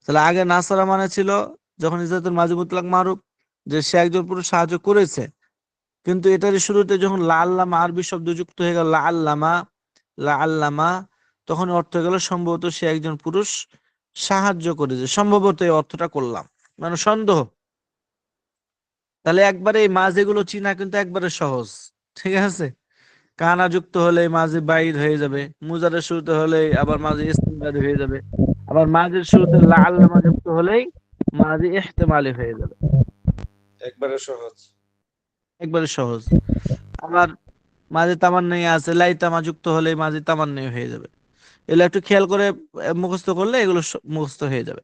তাহলে আগে নাসরা মানে ছিল যখন ইসবাতুল মাজি মুতলাক মারুফ, যে সে একজন পুরুষ সাহায্য করেছে, কিন্তু এটার শুরুতে যখন লা আল্লামা আরবি শব্দ যুক্ত হয়ে গেল লা আল্লামা, তখন অর্থ হয়ে গেল সম্ভবত সে একজন পুরুষ সাহায্য করেছে। সম্ভবত এই অর্থটা করলাম, মানে সন্দেহ। তাহলে একবারে এই মাঝেগুলো চিনা কিন্তু একবারে সহজ, ঠিক আছে। কানা যুক্ত হলে মাঝে বাইর হয়ে যাবে, মুজারের শুরুতে হলে আবার মাঝে ইস্তেমরারি হয়ে যাবে, আবার মাঝের শুরুতে লা আল্লামা যুক্ত হলেই মাঝে ইহতেমালি হয়ে যাবে। একবারে সহজ। একবারে সহজ। আবার মাঝে তামান্নাই আছে, লাই তামা যুক্ত হলে মাঝে তামান্নাই হয়ে যাবে। এগুলো একটু খেয়াল করে মুখস্থ করলে এগুলো মুখস্থ হয়ে যাবে।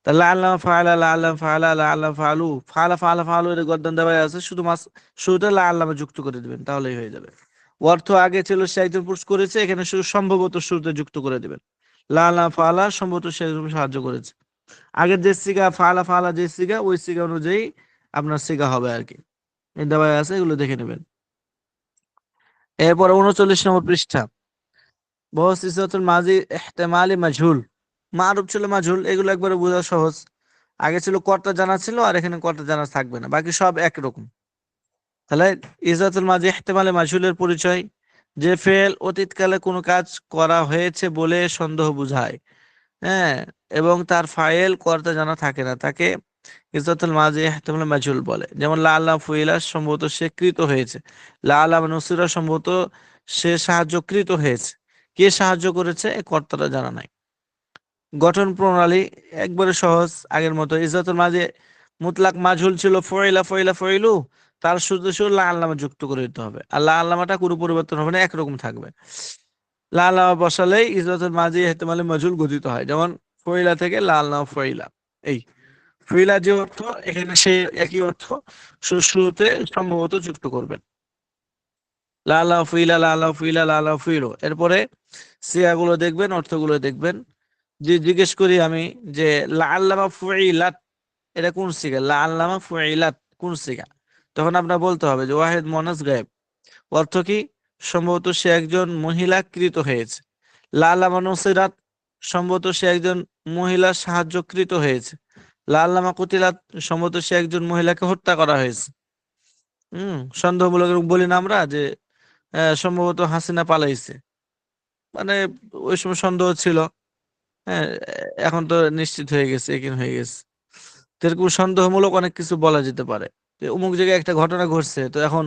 তাহলে আল্লাহ ফাআলা, লা আল্লাহ ফাআলা, লা আল্লাহ ফাআলু, ফাআলা ফাআলা ফাআলু এর গর্দান দেওয়া আছে, শুধু শুরুতে লা আল্লাহ যুক্ত করে দিবেন তাহলেই হয়ে যাবে। অর্থ আগে ছিল সে একজন পুরুষ করেছে, এখানে শুধু সম্ভবত শুরুতে যুক্ত করে দিবেন। লা আল্লাহ ফাআলা, সম্ভবত সে একজন সাহায্য করেছে। আগের যে সিগা ফাআলা ফাআলা, যে সিগা ওই সিগা অনুযায়ী আপনার সিগা হবে আর কি। এই দেওয়া আছে, এগুলো দেখে নেবেন। এরপর 39 নম্বর পৃষ্ঠা, বহু সিসাতুল মাজি ইহতিমালি মাজহুল। মারুফ ছিল মাজহুল, এগুলো একবারে বোঝা সহজ। আগে ছিল কর্তা জানা ছিল, আর এখানে কর্তা জানা থাকবে না, বাকি সব একরকম। তাহলে ইজাতুল মাজি ইহতিমালে মাজহুলের পরিচয়, যে ফেল অতীতকালে কোনো কাজ করা হয়েছে বলে সন্দেহ বুঝায়, হ্যাঁ, এবং তার ফাইল কর্তা জানা থাকে না, তাকে ইজাতুল মাজি ইহতিমালে মাজহুল বলে। যেমন লা আল্লাহ ফুইলা, সম্ভবত সে কৃত হয়েছে। লা আল্লাহ নুসিরা, সম্ভবত সে সাহায্যকৃত হয়েছে। কে সাহায্য করেছে এ কর্তাটা জানা নাই। গঠন প্রণালী একবারে সহজ, আগের মতো। ইজাতুল মাজি মুতলাক মাজহুল ছিল ফয়লা ফয়লা ফয়লু, তার শুধু শুধু লা আল্লামা যুক্ত করে দিতে হবে, আর লা আল্লামাটা কোনো পরিবর্তন হবে না, একরকম থাকবে। লা আল্লামা বসালেই ইজাতুল মাজি ইহতিমালে মাজহুল গঠিত হয়। যেমন ফয়লা থেকে লা আল্লামা ফয়লা, এই ফয়লা যে অর্থ, এখানে সে একই অর্থ শুরুতে সম্ভবত যুক্ত করবেন। লা আল্লামা ফয়লা, লা আল্লামা ফয়লা, লা আল্লামা ফয়লু। এরপরে সিয়াগুলো দেখবেন, অর্থগুলো দেখবেন। যে জিজ্ঞেস করি আমি যে লা আল্লামা ফুইলাত, এটা কোন সিগা? লা আল্লামা ফুইলাত কোন সিগা? তখন আপনার বলতে হবে যে ওয়াহিদ মুয়ান্নাস গায়েব। অর্থ কি? সম্ভবত সে একজন মহিলা কৃত হয়েছে। লা আল্লামা নুসিরাত, সম্ভবত সে একজন মহিলা সাহায্যকৃত হয়েছে। লা আল্লামা কুতিলাত, সম্ভবত সে একজন মহিলাকে হত্যা করা হয়েছে। সন্দেহমূলক বলি না আমরা যে সম্ভবত হাসিনা পালাইছে, মানে ওই সময় সন্দেহ ছিল, হ্যাঁ, এখন তো নিশ্চিত হয়ে গেছে, একিন হয়ে গেছে। তো এরকম সন্দেহমূলক অনেক কিছু বলা যেতে পারে। তো অমুক জায়গায় একটা ঘটনা ঘটছে, তো এখন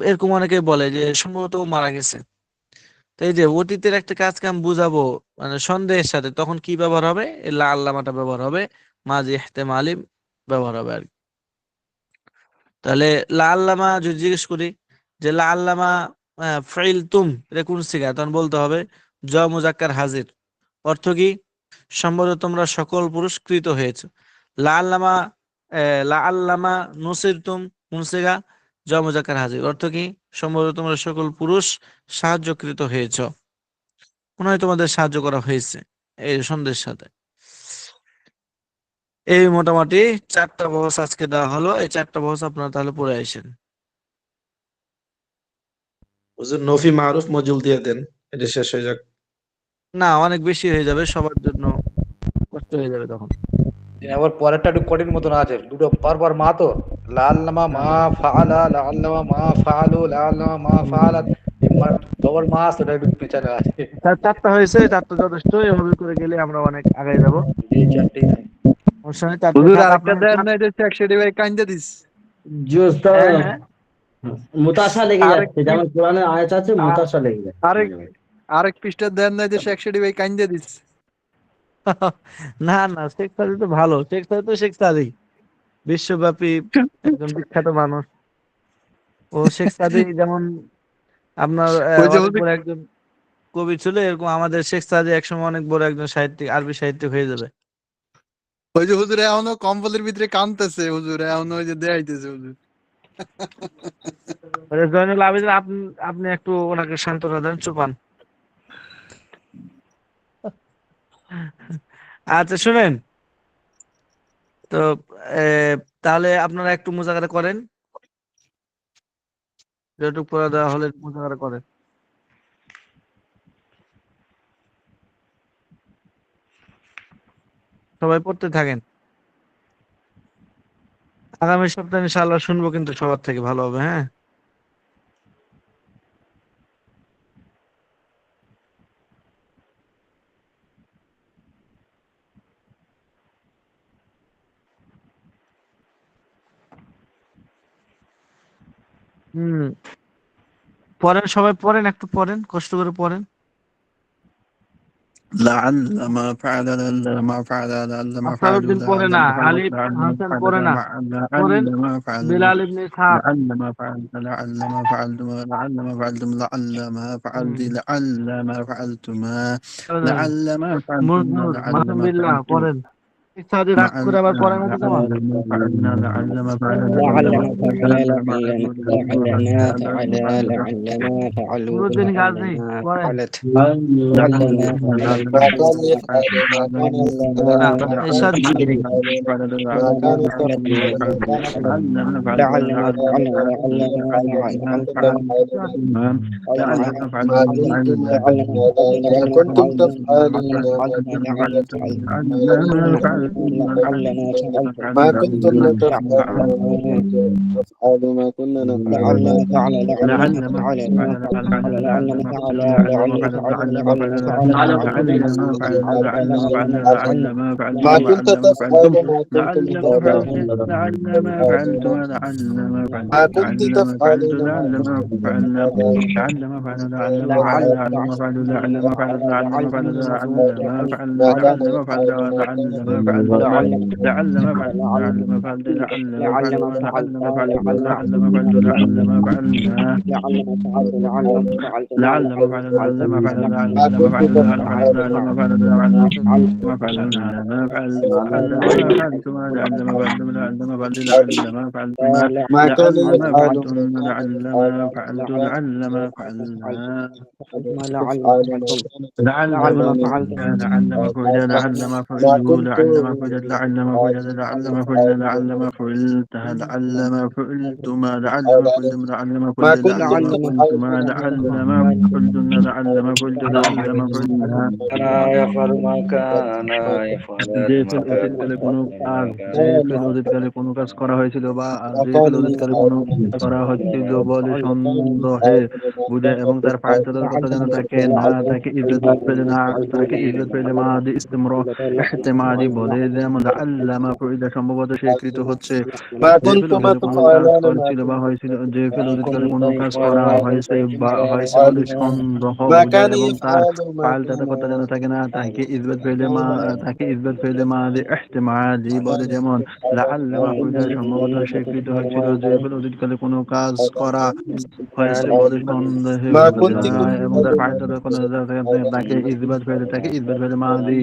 এরকম অনেকেই বলে যে সম্ভবত ও মারা গেছে। তো এই যে অতীতের একটা কাজ কাম বুঝাবো মানে সন্দেহের সাথে, তখন কি ব্যবহার হবে? এই লা আল্লামাটা ব্যবহার হবে, মাঝি ইহতেমালি ব্যবহার হবে আর কি। তাহলে লা আল্লামা যদি জিজ্ঞেস করি যে লা আল্লামা ফাইল তুম, এটা কোন সিগা? তখন বলতে হবে জ মুজাক্কার হাজির। অর্থ কি? সম্ভবত তোমরা সকল পুরস্কৃত হয়েছে। লা আল্লামা লা আল্লামা নুসির তুম কোন সিগা? জ মুজাক্কার হাজির। অর্থ কি? সম্ভবত তোমরা সকল পুরুষ সাহায্যকৃত হয়েছ, মনে হয় তোমাদের সাহায্য করা হয়েছে এই সন্দেহের সাথে। এই মোটামুটি 4টা বহস আজকে দেওয়া হলো। এই 4টা বহস আপনারা তাহলে পড়ে আসেন। হুজুর নফি মারুফ মজুল দিয়ে দেন, এটা শেষ হয়ে যাক। না, অনেক বেশি হয়ে যাবে, সবার জন্য কষ্ট হয়ে যাবে তখন। আবার পরেরটা একটু কঠিন মতন আছে, দুটো পরপর মা তো, লা আল্লামা মা ফাআলা, লা আল্লামা মা ফাআলু, লা আল্লামা মা ফাআলাত, ডবল মা আছে, ওটা একটু পেছনে আছে। 4টা হয়েছে, 4টা যথেষ্ট। এভাবে করে গেলে আমরা অনেক আগাই যাবো। এই চারটেই নাই। ওর সঙ্গে 4টা হুজুর থাক আরেকটা আপনার। দেন নাই যে শেখশিরি ভাই কাইন্দা দিস। জুস তো হ্যাঁ হ্যাঁ, মুতাশা লেগে আরেক যাচ্ছে, যেমন কোরআনে আয়াত আছে মুতাশা লেগে যাচ্ছে আরেক মাঝে মাঝে। আরেক পৃষ্ঠা দেন নাই যে শেখশিরি ভাই কাইন্দা দিস। না না, শেখ সাদি তো ভালো, শেখ সাদি তো শেখ সাদি, বিশ্বব্যাপী একজন বিখ্যাত মানুষ। ও শেখ সাদি যেমন আপনার ওই যে অনেক হুজুর, বড় একজন কবি ছিল, এরকম আমাদের শেখ সাদি একসময় অনেক বড় একজন সাহিত্যিক, আরবি সাহিত্যিক হয়ে যাবে। ওই যে হুজুর এখনো কম্বলের ভিতরে কানতেছে, হুজুর এখনো ওই যে দেখাইতেছে হুজুর। জয়নুল আবেদিন, আপনি আপনি একটু ওনাকে সান্ত্বনা দেন, চুপান। আচ্ছা শুনেন তো, তাহলে আপনারা একটু মুজাকারা করেন, যেটুকু পড়া দেওয়া হলে মুজাকারা করেন। সবাই পড়তে থাকেন। আগামী সপ্তাহে ইনশাআল্লাহ শুনবো কিন্তু সবার থেকে ভালো হবে, হ্যাঁ। পড়েন, সবাই পড়েন, একটু পড়েন, কষ্ট করে পড়েন। لعل ما فعل لعل ما فعل لعل ما فعلوا আফসারউদ্দিন পড়ে لعل না, ما فعلوا আলিফ لعل ما হাসান فعل পড়ে না, পড়েন لعل ما فعل বিলাল ইবনে ইসহাক। لعل ما فعلت لعل ما فعلتم لعل ما فعلتم لعل ما فعلت لعل ما فعلتما لعل ما فعلتم لعل মাসুম ما বিল্লাহ فعلتم পড়েন। সাদি রাগ করে আবার পড়ায় না জামা لعل ما فعلنا لعل ما فعلنا لعل لعل ما ما فعل فعلنا لعل ما فعل لعل ما فعلوا নুরুদ্দিন لعل গাজী ما পড়েন فعلت لعل ما فعلت ما كان يفعل ما كان না يفعل এরশাদ ما كان يفعل ما كان لعل ما فعلنا لعل ما فعل ما كنتم ما كنتم تفعلون ما كنتم تفعلون تفعلوا ما كنا نفعل لعل ما ما فعل لعل لعل ما ما فعل فعل ما لعل لعل ما ما فعل فعل لعل لعل ما ما فعل فعل لعل ما لعل ما فعل فعل لعل ما فعل لعل ما فعل لعل ما فعلت ما كنت لعل ما فعلتم تفعل ما كنتم لعل ما تفعلون فعلت لعل ما فعلت لعل ما فعلت ما كنت لعل ما فعلت تفعلون ما لعل ما كنتم فعلنا تفعلون لعل ما فعل لعل ما فعل لعل لعل ما فعل لعل ما فعل لعل ما فعل لعل ما فعل ما كان لعل ما فعل يفعل ما لعل كان ما فعلت لعل لعل ما فعلت لعل ما فعلت لعل ما لعل فعلت ما فعلت لعل ما فعلت لعل لعل ما فعلت لعل ما فعلنا لعل ما فعلت لعل ما فعلت لعل ما فعل لعل ما فعل ما لعل ما كنت فعل لعل تفعل ما ما فعل لعل ما فعل لعل ما فعل لعل ما فعلت لعل ما فعلت لعل ما فعلت لعل ما فعلت ما كان لعل ما يفعل فعلت لعل ما فعلت لعل ما فعلنا تفعل ما كان لعل لعل ما ما تفعلون فعلت لعل ما فعل لعل ما ما فعلوا كنت لعل ما فعل لعل ما فعل لعل ما فعل تفعل لعل ما فعلت لعل ما فعلتما لعل ما فعلتم لعل ما ما فعل كنت لعل ما لعل فعلتما تفعل لعل ما فعلتن لعل ما فعلت لعل ما فعلنا كان يفعل ما كان يفعل যে ما ফেল كان অতীতকালে কোনো يفعل কাজ ما كان যে ফেল يفعل অতীতকালে কোনো কাজ করা হয়েছিল বা ما যে كان ফেল অতীতকালে يفعل কোনো কাজ করা হচ্ছিল বলে সন্দেহে বুঝে এবং তার ফাইল তদারকতা যেন তাকে না তাকে ইজ্জত পেলে না তাকে ইজ্জত পেলে মাদি ইহতেমাদি বলে যেমন আল্লামা ফরিদা সম্ভবত স্বীকৃত হচ্ছে ما যে ফেল كنتما অতীতকালে কোনো কাজ تفعلون ما করেছিল বা كنتم হয়েছিল যে ফেল ما অতীতকালে كنت কোনো কাজ করা يفعل হয়েছে বা হয়েছে বলে সন্দেহ ما বুঝে كان এবং তার يفعل ما ফাইল كان তদারকতা যেন থাকে না তাকে ইজবত পেলে মা তাকে ইজবত পেলে মা যে ইহতিমালি বলে যেমন লাআল্লামা হুদা সম্ভবত স্বীকৃত হয়েছিল যে ফেল অতীতকালে কোনো কাজ করা হয়েছে বলে সন্দেহে ما كنت বোঝায় এবং তার ফাইল تفعلون তদারকতা তাকে ইজবত পেলে তাকে ইজবত পেলে মা দি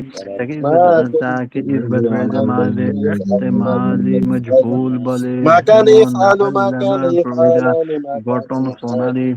ما كنت তাকে ইজবত পেলে মা যে ইহতিমালি মজহুল বলে ما كان যেমন يفعل ما كان লাআল্লামা হুদা يفعلان ما كان গঠন يفعل সোনালি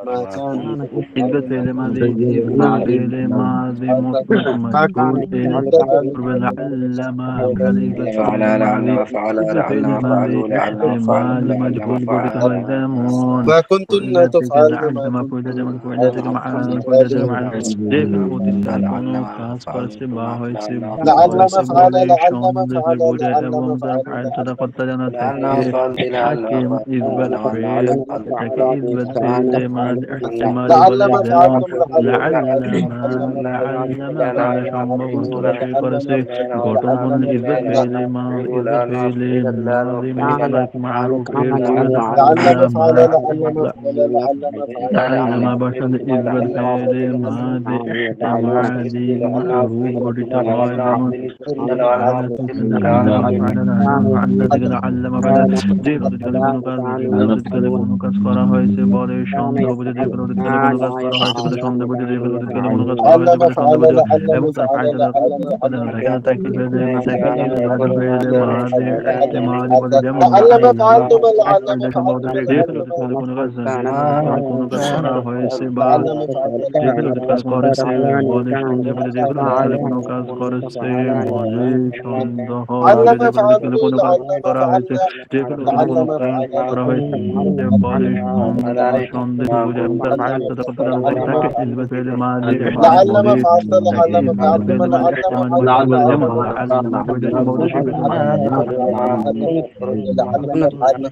ما كان إثبات يفعل فعل ما ماضي إثبات فعل ماضي مطلق ما مجهول كنتم تفعلون لعل ما فعل إثبات فعل فعل لعل ماضي ما فعل إثبات لعل فعل ما ماضي فعلوا لعل ما فعلوا احتمال لعل ما مجهول بوجود فعل هيزمون ما كنتن وإذا تلك تفعلن لعل ما ما كنتم فعل যেমন فعل থেকে فعل থেকে تفعلون معنى যে ফেল অতীতকালে لعل কোনো ما কাজ করেছে فعلت বা হয়েছে لعل ما لعل হয়েছে ما فعلت فعل বলে لعل ما সন্দেহে فعل বোঝে لعل এবং ما তার فعل ফাইল لعل তথা কর্তা জানা لعل থাকে ما فعلت لعل ما হাকিম فعلت ইসবাত لعل ما ফেল فعلت তাকে ইসবাত ফেলে মাঝ ইহতিমালি لعل বলে ما যেমন فعلتم لعل ما فعلتم লাআল্লামা লাআল্লামা ফেলে সম্ভবত সে করেছে গঠন করলে ইসবাত ফেলে মা ইসবাত ফেলে মাদি মুতলাক মারুফের পরে لعل ما লাআল্লামা فعل لعل ما فعل لعل ما فعل لعل ما باشد إثبات فعل ماضي احتمالي معروف গঠিত হয় যেমন لعل ما فعل لعل ما فعل থেকে لعل ما فعل যে অতীতকালে কোনো কাজ যে ফেল অতীতকালে কোনো কাজ করা হয়েছে বলে সন্দেহ বুঝে যে ফেল অতীতকালে কোনো কাজ করা হয়েছে বলে সন্দেহ বুঝে যে ফেল অতীতকালে কোনো কাজ করা لعل হয়েছে ما বলে সন্দেহ فعل বুঝে لعل এবং ما তার فعل ফাইল لعل ما فعل থাকে না তাকে তাকে ইজবাত ফেলে মাঝে ইহতিমালি বলে যেমন لعل ما فعلتم لعل ما সম্ভবত فعلتم যে لعل ফেল ما অতীতকালে কোনো কাজ যে ফেল অতীতকালে কোনো কাজ فعلتم করা হয়েছে বা لعل ما فعل যে ফেল لعل ما অতীতকালে فعل করেছে বলে সন্দেহ বুঝে যে ফেল অতীতকালে কোনো কাজ করেছে বলে সন্দেহ لعل বুঝে যে ما ফেল অতীতকালে فعلت কোনো কাজ لعل ما করা হয়েছে فعلت যে ফেল অতীতকালে لعل কোনো ما কাজ করা فعلت হয়েছে বলে সন্দেহ বুঝে এবং তার ফাইল তথা করতে জানা থাকে তাকে ইজবাত ফেলে মাঝে لعل ما ইহতিমালি فعلت তাকে لعل ما ইজবাত فعلتم ফেলে মাঝে لعل ما ইহতিমালি মজবুর فعلت বলে لعل যেমন ما আল্লামা ফরিদা সম্ভবত স্বীকৃত হচ্ছে لعل ما فعل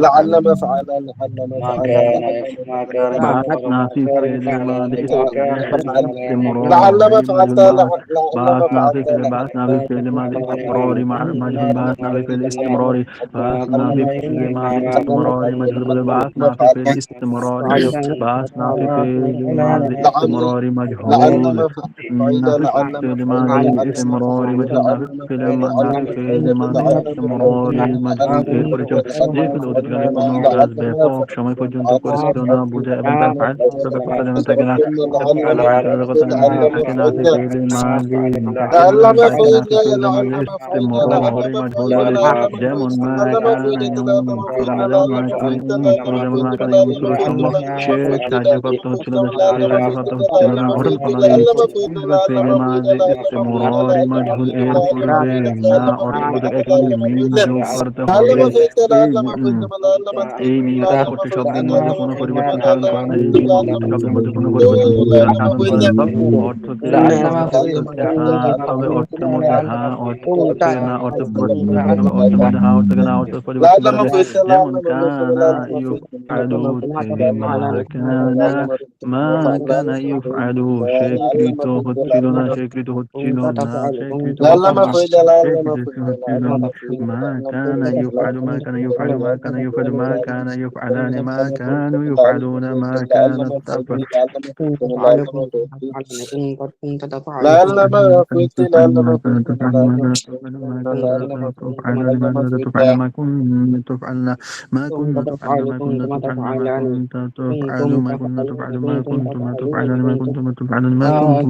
لعل ما فعل لعل ما ما فعل كان لعل ما كان فعل يفعل بعثنا ما في كان فعل يفعل ماضي ما كان يفعل لعل ما استمراري فعلت مجهول بعث لعل ما بعثنا في فعلت فعل بعثنا في فعل ماضي استمراري مع مجهول بعثنا في فعل استمراري بعثنا في فعل ماضي استمراري مجهول بعثنا في فعل استمراري بأصنع في فعل ماضي استمرار مجهول نفس فعل ماضي استمرار مجهول نفس فعل ماضি استمرار মজহুল এর পরিচয় যে কোনো অতীতকালে কোনো কাজ ব্যাপক সময় পর্যন্ত করেছিল না বোঝায় এবং তার ফাইল ব্যাপারটা জানা থাকে না কথা জানা থাকে না আছে ফেলে মাঝি থাকে না আছে ফেলে মাঝি استمرار মজহুল বলে যেমন মা কানা যেমন মা কানা ইউসুর সম্ভব সে কার্যপ্রাপ্ত হচ্ছিল না সে কার্যপ্রাপ্ত হচ্ছিল না ঘটনা ফলানি ফেলে মাঝি استمرار মজহুল এর পূর্বে না অর্থবোধক একই মিন যোগ করতে হবে এই নিয়ত করতে শব্দের মধ্যে কোনো পরিবর্তন সাধন করে না এই নিয়ত করতে শব্দের মধ্যে কোনো পরিবর্তন সাধন করে না অর্থকে তবে অর্থের মধ্যে হা অর্থকে না অর্থ তবে অর্থের মধ্যে হা অর্থকে না অর্থ পরিবর্তন করা যায় যেমন কানা ইউফআলু থেকে মা কানা ইউফআলু সে কৃত হচ্ছিল না সে কৃত হচ্ছিল না সে কৃত হচ্ছিল ما كان يفعل ما كان يفعل ما كان يفعل ما كان يفعلان ما كانوا يفعلون ما كانت تفعل ما كنا تفعلنا ما كنا تفعلنا ما كنا تفعلنا ما كنت تفعل ما كنتم تفعلون ما كنتم تفعلون ما كنتم تفعلون ما تفعلون ما كنت تفعلين ما كنتم تفعلون ما كنت تفعل ما كنت تفعل ما كنت أفعل ما كنا نفعل كان ما كان يفعل ما كانت تفعلان ما كنا ما كنت تفعلن ما كنت أفعل ما كنت تفعل ما كنتما تفعلان ما كنا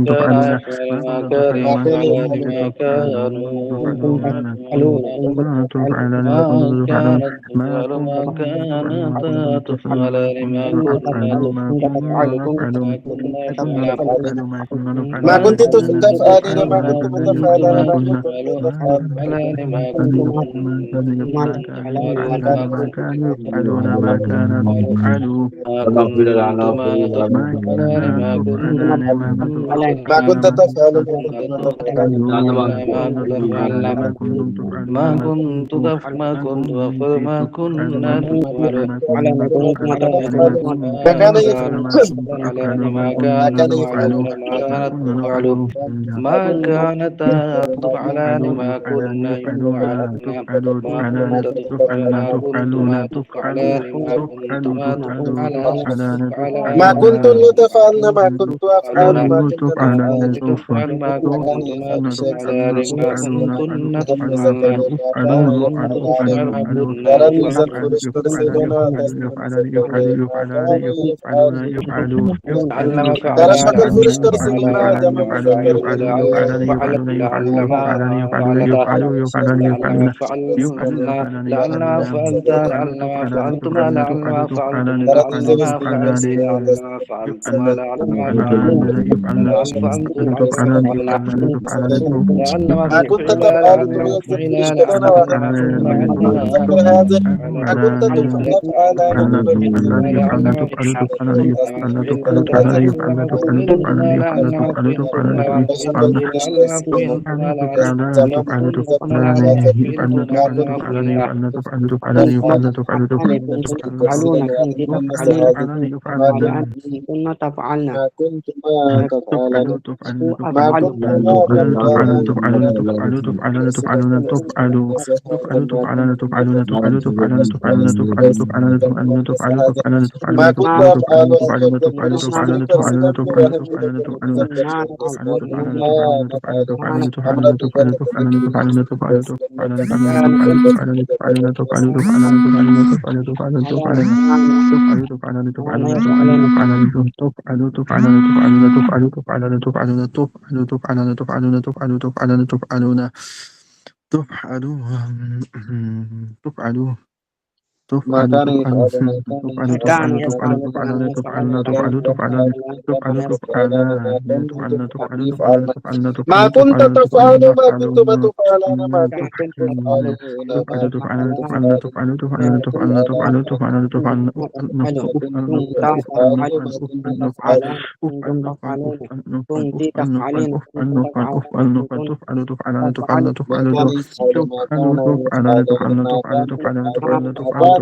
تفعلن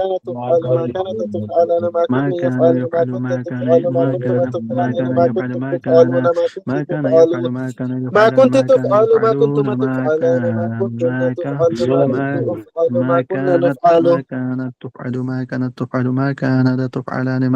كان تفعل ما كانت تفعلان ما ما كن كان يفعل ما يفعل كنت ما كان تفعل ما ما كنتم كان ما تفعلان كان ما يفعل كنتم ما تفعلون كان ما ما كنتم كان يفعل تفعلون ما كان ما يفعل كنت ما كان تفعل ما كنتم يفعلون ما تفعلان ما كان كنتن ما كان تفعل ما كنت ما أفعل ما ما كنا كانت نفعل ما كانت تفعل ما كانت تفعل ما كانت تفعلان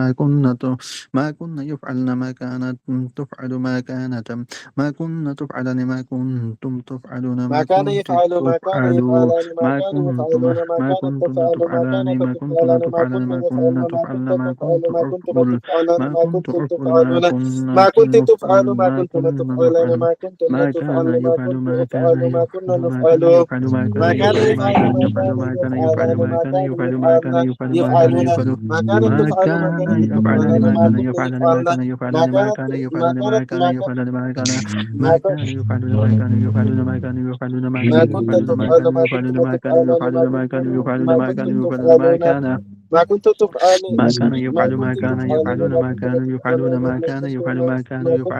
ما كنا يفعلن ما كانت تفعل ما كانت ما كنا تفعلن ما كنتم تفعلون ما ما كان كنت يفعل ما كان تفعلوا يفعلان ما ما كانوا كنتم يفعلون ما ما كانت كنتم تفعل ما تفعلان كانت ما كنتم تفعلان ما تفعلن كنا ما نفعل كنا ما تفعلن كنت ما تفعل كنت ما كنتم أفعل تفعلان ما ما كنت كنتم أفعل ما تفعلون كنا ما كنت نفعل تفعل ما ما كنتم كنا تفعلان نفعل ما كنتن ما كان تفعل ما يفعل كنت ما كان أفعل ما كنا يفعل ما كان نفعل يفعل ما كان ما كان يفعل ما يفعل كان ما يفعل كانوا ما كان يفعل يفعلان ما ما كان كانوا يفعل ما كان يفعلن يفعل ما كان يفعلون يفعل ما كانت ما تفعل ما كان كانت يفعلان تفعلان ما ما كان كنت يفعلان ما يفعلن كان ما يفعلان ما كانت كان ما يفعلان ما كانت كان ما كانت يفعلان ما كان ما ما كان يفعلون ما كان يفعلون ما كان يفعلون ما ما كان كنت يفعلون ما تفعل كان ما يفعلون كنتم ما كان تفعلون يفعلون ما كان يفعلون ما ما كان كنتم يفعلون ما تفعلون كان ما كنت تفعل ما كان ما يفعل ما كنت كان تفعلون يفعلون ما ما كنتم كانوا يفعلون تفعلون ما من كان يفعل تشكرون ما كانوا ما يفعلون كنتم ما كانوا تفعلون ما يفعلون كنت ما كان يفعلون تفعل ما ما كنا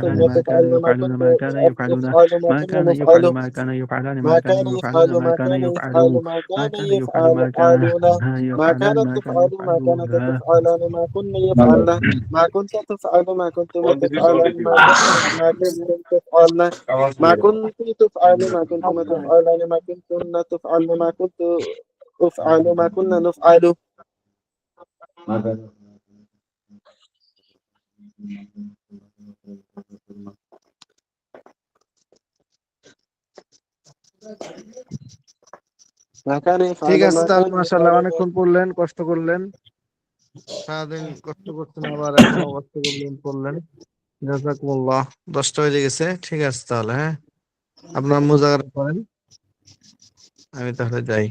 كان يفعل نفعله ما كان يفعلان ما ما كان كانوا يفعل يفعلون ما ما كان كان يفعل يفعلون ما ما كان كان يفعل يفعل ما كان فعلون ما يفعلان كانت ما كان تفعل ما كانت يفعلون تفعلان ما كنا يفعلن ما كنت تفعل ما كنتم تفعلن ما كنتم تفعلن ما كنت تفعل ما كنتم تفعلان ما كنتن تفعلن ما كنت أفعل ما كنا نفعل ما كان ঠিক يفعل আছে ما তাহলে كان মাশাআল্লাহ يفعل অনেকক্ষণ পড়লেন, কষ্ট করলেন, সারাদিন কষ্ট করছেন, আবার এখনো কষ্ট করলেন, পড়লেন। জাযাকুমুল্লাহ। 10টা বেজে গেছে। ঠিক আছে তাহলে, হ্যাঁ, আপনার মুজাহারা করেন, আমি তাহলে যাই।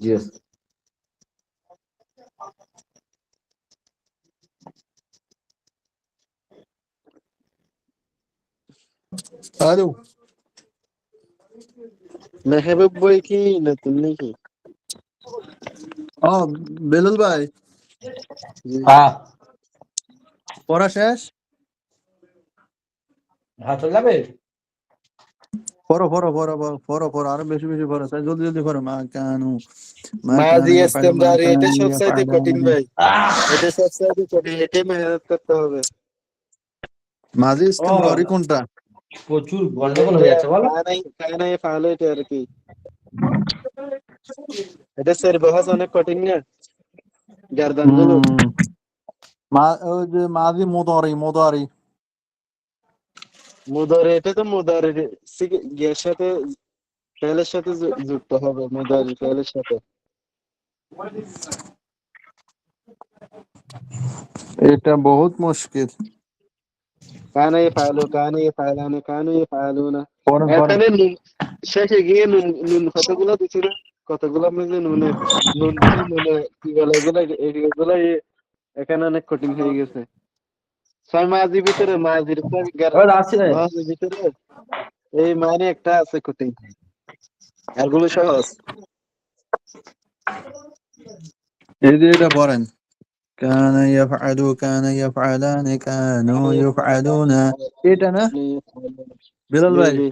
Yes. হ্যালো, মেহবুব বই কি নতুন নাকি? বেলুল ভাই, হ্যাঁ, পড়া শেষ? হ্যাঁ, চলে যাবে? পড়ো পড়ো পড়ো পড়ো পড়ো পড়ো, আরো বেশি বেশি পড়ো, তাই জলদি জলদি পড়ো। মা মাজি কানা ইয়াফআলু মা ইস্তেমরারি, এটা কানা সবচাইতে কঠিন ইয়াফআলান। ভাই, এটা সবচাইতে কঠিন, এটাই মেহনত করতে হবে। মাঝি ও, ইস্তেমরারি কোনটা? প্রচুর গন্ডগোল এটা হয়ে যাচ্ছে বলো। কানাই ফালো, এটা আর কি, এটা স্যার বহাস অনেক কঠিন না, গার্দান গুলো। হুম, ওই যে মাঝি মুদারি মুদারি। মুদারে, এটা তো মুদারে গিয়ের সাথে, ফেলের সাথে যুক্ত হবে, মুদারি ফেলের সাথে। এটা বহুত মুশকিল। কানাই ফালো, কানাই ফালানে, কানাই ফালো না। পড়েন পড়েন। এখানে শেষে গিয়ে নুন নুন কতগুলো দিছিল, কতগুলো মধ্যে নুন দিছি, নুনে কি বলে এগুলো, এগুলো এখানে অনেক কঠিন হয়ে গেছে। ছয় মাঝির ভিতরে, মাঝির ওই আসছে। মাঝির ভিতরে এই মানে একটা আছে কঠিন, এগুলো সহজ। এই যে এটা পড়েন। কানা ইয়াফআলু কানা ইয়াফআলানি কানু ইউফআলুনা। এটা না বেলাল জি ভাই? জি,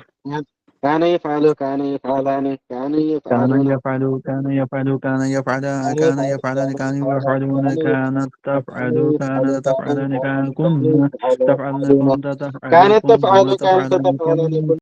কানে ফালো, কানে ফালানে, কানে كان ফালো না, يفعل كان يفعل كان يفعلان কানে كان ফালো, يفعلان কানে كانوا ফালানে, يفعلون কানে كانت تفعل كان ফালো, কানে تفعلان كان ফালানে, কানে كنا ফালো تفعلن ফালো না, كنت تفعل কানে كنتم ফালো, কানে تفعلان ফালানে, كن